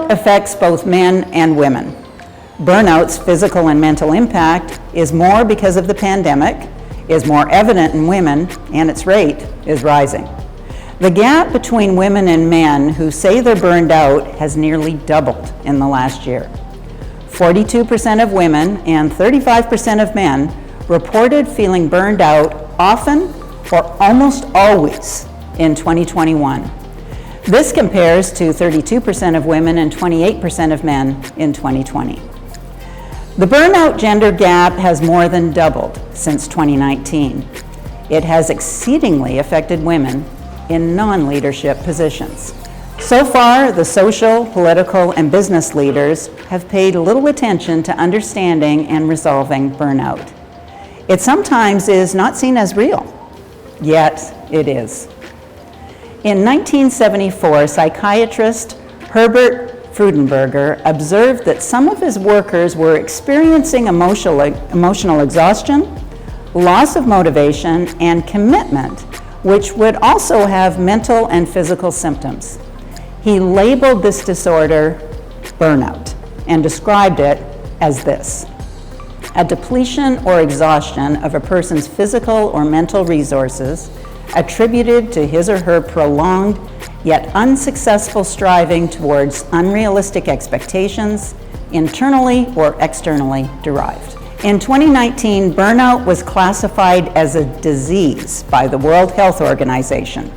Burnout affects both men and women. Burnout's physical and mental impact is more because of the pandemic, is more evident in women, and its rate is rising. The gap between women and men who say they're burned out has nearly doubled in the last year. 42% of women and 35% of men reported feeling burned out often or almost always in 2021. This compares to 32% of women and 28% of men in 2020. The burnout gender gap has more than doubled since 2019. It has exceedingly affected women in non-leadership positions. So far, the social, political, and business leaders have paid little attention to understanding and resolving burnout. It sometimes is not seen as real, yet it is. In 1974, psychiatrist Herbert Freudenberger observed that some of his workers were experiencing emotional exhaustion, loss of motivation, and commitment, which would also have mental and physical symptoms. He labeled this disorder burnout and described it as this: a depletion or exhaustion of a person's physical or mental resources attributed to his or her prolonged yet unsuccessful striving towards unrealistic expectations, internally or externally derived. In 2019, burnout was classified as a disease by the World Health Organization,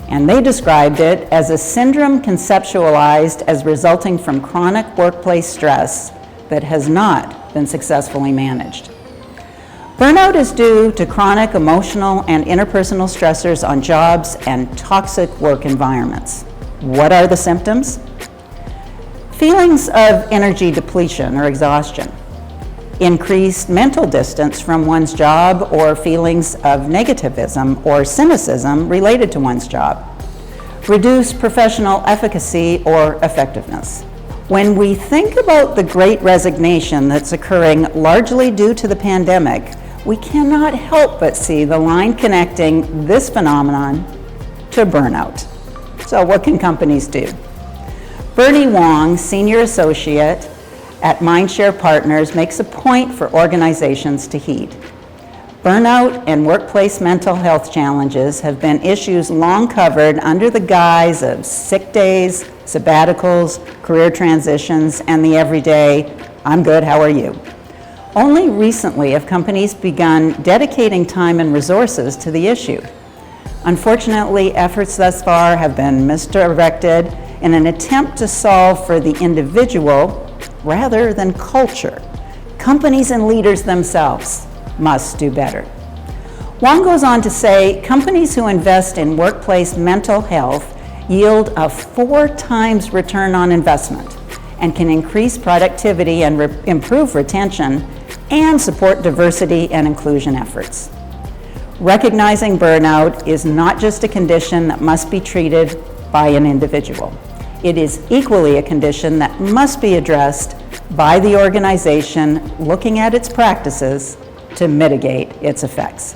and they described it as a syndrome conceptualized as resulting from chronic workplace stress that has not been successfully managed. Burnout is due to chronic emotional and interpersonal stressors on jobs and toxic work environments. What are the symptoms? Feelings of energy depletion or exhaustion, increased mental distance from one's job or feelings of negativism or cynicism related to one's job, reduced professional efficacy or effectiveness. When we think about the great resignation that's occurring largely due to the pandemic, we cannot help but see the line connecting this phenomenon to burnout. So what can companies do? Bernie Wong, Senior Associate at Mindshare Partners, makes a point for organizations to heed. Burnout and workplace mental health challenges have been issues long covered under the guise of sick days, sabbaticals, career transitions, and the everyday, "I'm good, how are you?" Only recently have companies begun dedicating time and resources to the issue. Unfortunately, efforts thus far have been misdirected in an attempt to solve for the individual rather than culture. Companies and leaders themselves must do better. Wong goes on to say, companies who invest in workplace mental health yield a 4 times return on investment and can increase productivity and improve retention and support diversity and inclusion efforts. Recognizing burnout is not just a condition that must be treated by an individual. It is equally a condition that must be addressed by the organization looking at its practices to mitigate its effects.